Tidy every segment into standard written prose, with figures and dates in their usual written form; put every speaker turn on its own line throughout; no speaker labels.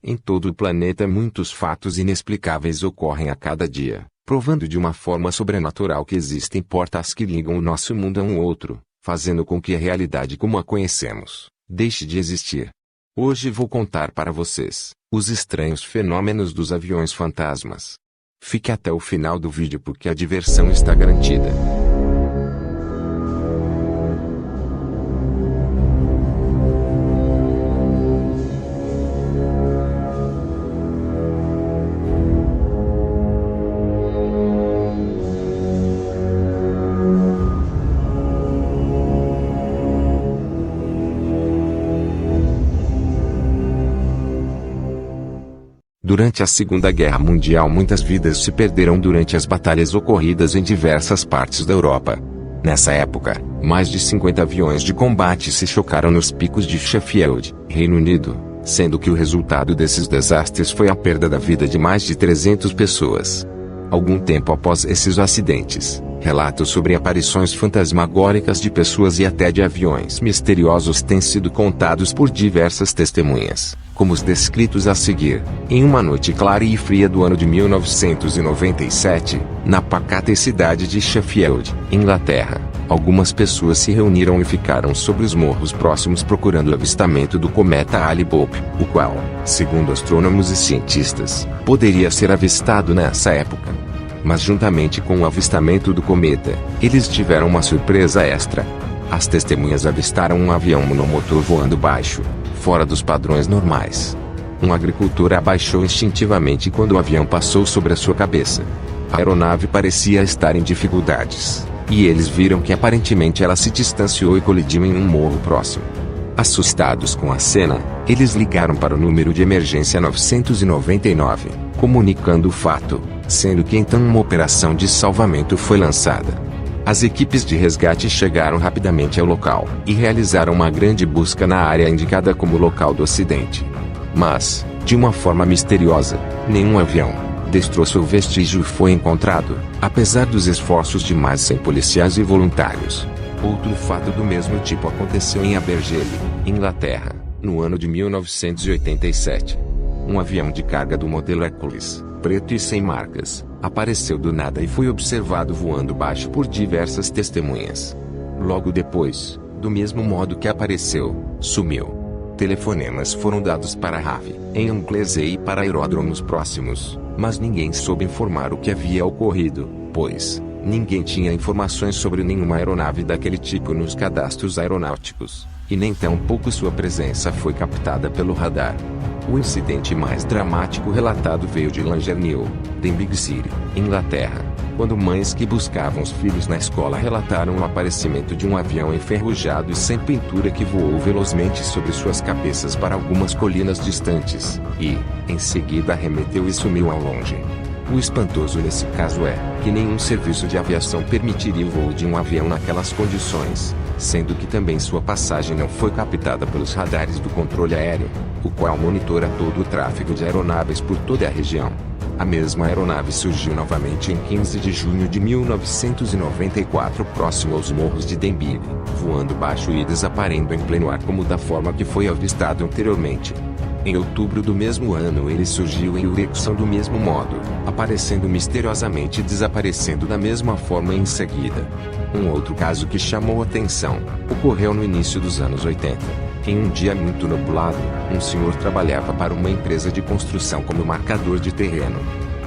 Em todo o planeta muitos fatos inexplicáveis ocorrem a cada dia, provando de uma forma sobrenatural que existem portas que ligam o nosso mundo a um outro, fazendo com que a realidade como a conhecemos, deixe de existir. Hoje vou contar para vocês, os estranhos fenômenos dos aviões fantasmas. Fique até o final do vídeo porque a diversão está garantida. Durante a Segunda Guerra Mundial muitas vidas se perderam durante as batalhas ocorridas em diversas partes da Europa. Nessa época, mais de 50 aviões de combate se chocaram nos picos de Sheffield, Reino Unido, sendo que o resultado desses desastres foi a perda da vida de mais de 300 pessoas. Algum tempo após esses acidentes, relatos sobre aparições fantasmagóricas de pessoas e até de aviões misteriosos têm sido contados por diversas testemunhas, como os descritos a seguir. Em uma noite clara e fria do ano de 1997, na pacata cidade de Sheffield, Inglaterra, algumas pessoas se reuniram e ficaram sobre os morros próximos procurando o avistamento do cometa Hale-Bopp, o qual, segundo astrônomos e cientistas, poderia ser avistado nessa época. Mas juntamente com o avistamento do cometa, eles tiveram uma surpresa extra. As testemunhas avistaram um avião monomotor voando baixo, fora dos padrões normais. Um agricultor abaixou instintivamente quando o avião passou sobre a sua cabeça. A aeronave parecia estar em dificuldades, e eles viram que aparentemente ela se distanciou e colidiu em um morro próximo. Assustados com a cena, eles ligaram para o número de emergência 999, comunicando o fato, sendo que então uma operação de salvamento foi lançada. As equipes de resgate chegaram rapidamente ao local e realizaram uma grande busca na área indicada como local do acidente. Mas, de uma forma misteriosa, nenhum avião, destroço ou vestígio foi encontrado, apesar dos esforços de mais 100 policiais e voluntários. Outro fato do mesmo tipo aconteceu em Abergele, Inglaterra, no ano de 1987. Um avião de carga do modelo Hercules, preto e sem marcas, apareceu do nada e foi observado voando baixo por diversas testemunhas. Logo depois, do mesmo modo que apareceu, sumiu. Telefonemas foram dados para RAF, em inglês e para aeródromos próximos, mas ninguém soube informar o que havia ocorrido, pois ninguém tinha informações sobre nenhuma aeronave daquele tipo nos cadastros aeronáuticos, e nem tampouco sua presença foi captada pelo radar. O incidente mais dramático relatado veio de Langernew, Denbigh City, Inglaterra, quando mães que buscavam os filhos na escola relataram o aparecimento de um avião enferrujado e sem pintura que voou velozmente sobre suas cabeças para algumas colinas distantes, e, em seguida arremeteu e sumiu ao longe. O espantoso nesse caso é que nenhum serviço de aviação permitiria o voo de um avião naquelas condições, sendo que também sua passagem não foi captada pelos radares do controle aéreo, o qual monitora todo o tráfego de aeronaves por toda a região. A mesma aeronave surgiu novamente em 15 de junho de 1994 próximo aos morros de Denbigh, voando baixo e desaparecendo em pleno ar como da forma que foi avistado anteriormente. Em outubro do mesmo ano ele surgiu em Wrexham do mesmo modo, aparecendo misteriosamente e desaparecendo da mesma forma em seguida. Um outro caso que chamou atenção, ocorreu no início dos anos 80. Em um dia muito nublado, um senhor trabalhava para uma empresa de construção como marcador de terreno.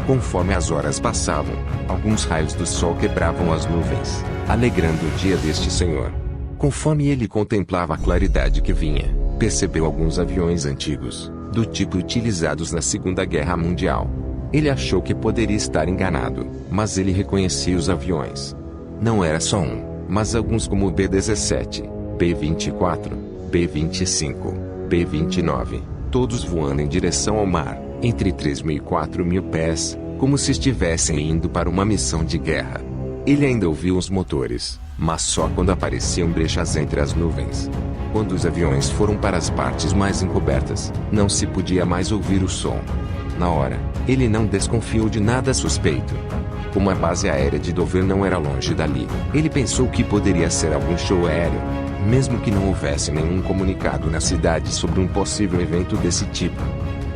Conforme as horas passavam, alguns raios do sol quebravam as nuvens, alegrando o dia deste senhor. Conforme ele contemplava a claridade que vinha, percebeu alguns aviões antigos, do tipo utilizados na Segunda Guerra Mundial. Ele achou que poderia estar enganado, mas ele reconhecia os aviões. Não era só um, mas alguns como o B-17, B-24, B-25, B-29, todos voando em direção ao mar, entre 3.000 e 4.000 pés, como se estivessem indo para uma missão de guerra. Ele ainda ouviu os motores, mas só quando apareciam brechas entre as nuvens. Quando os aviões foram para as partes mais encobertas, não se podia mais ouvir o som. Na hora, ele não desconfiou de nada suspeito. Como a base aérea de Dover não era longe dali, ele pensou que poderia ser algum show aéreo, mesmo que não houvesse nenhum comunicado na cidade sobre um possível evento desse tipo.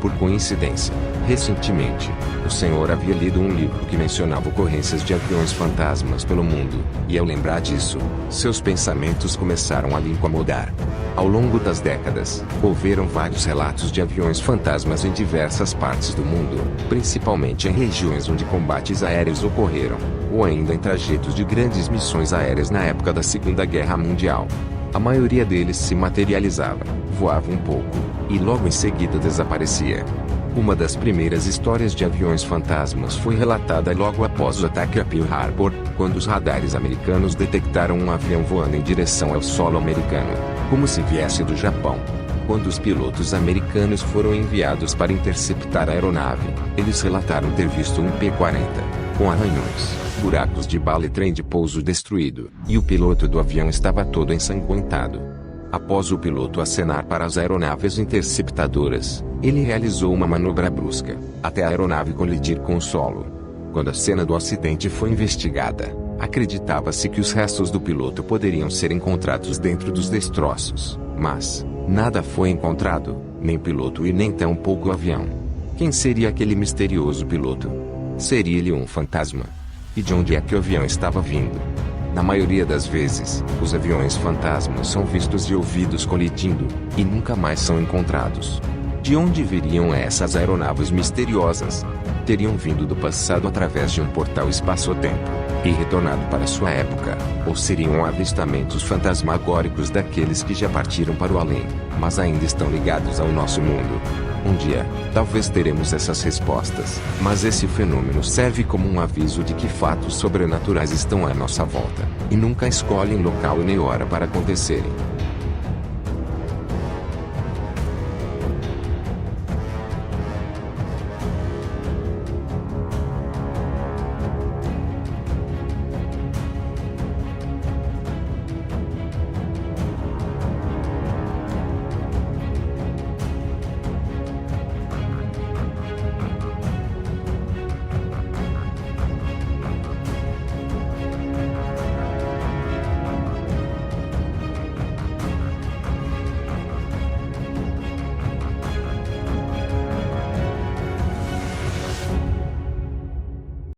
Por coincidência, recentemente, o senhor havia lido um livro que mencionava ocorrências de aviões fantasmas pelo mundo, e ao lembrar disso, seus pensamentos começaram a lhe incomodar. Ao longo das décadas, houveram vários relatos de aviões fantasmas em diversas partes do mundo, principalmente em regiões onde combates aéreos ocorreram, ou ainda em trajetos de grandes missões aéreas na época da Segunda Guerra Mundial. A maioria deles se materializava, voava um pouco, e logo em seguida desaparecia. Uma das primeiras histórias de aviões fantasmas foi relatada logo após o ataque a Pearl Harbor, quando os radares americanos detectaram um avião voando em direção ao solo americano, como se viesse do Japão. Quando os pilotos americanos foram enviados para interceptar a aeronave, eles relataram ter visto um P-40, com arranhões, buracos de bala e trem de pouso destruído, e o piloto do avião estava todo ensanguentado. Após o piloto acenar para as aeronaves interceptadoras, ele realizou uma manobra brusca, até a aeronave colidir com o solo. Quando a cena do acidente foi investigada, acreditava-se que os restos do piloto poderiam ser encontrados dentro dos destroços, mas nada foi encontrado, nem piloto e nem tampouco o avião. Quem seria aquele misterioso piloto? Seria ele um fantasma? E de onde é que o avião estava vindo? Na maioria das vezes, os aviões fantasmas são vistos e ouvidos colidindo, e nunca mais são encontrados. De onde viriam essas aeronaves misteriosas? Teriam vindo do passado através de um portal espaço-tempo, e retornado para sua época, ou seriam avistamentos fantasmagóricos daqueles que já partiram para o além, mas ainda estão ligados ao nosso mundo? Um dia, talvez teremos essas respostas, mas esse fenômeno serve como um aviso de que fatos sobrenaturais estão à nossa volta, e nunca escolhem local e nem hora para acontecerem.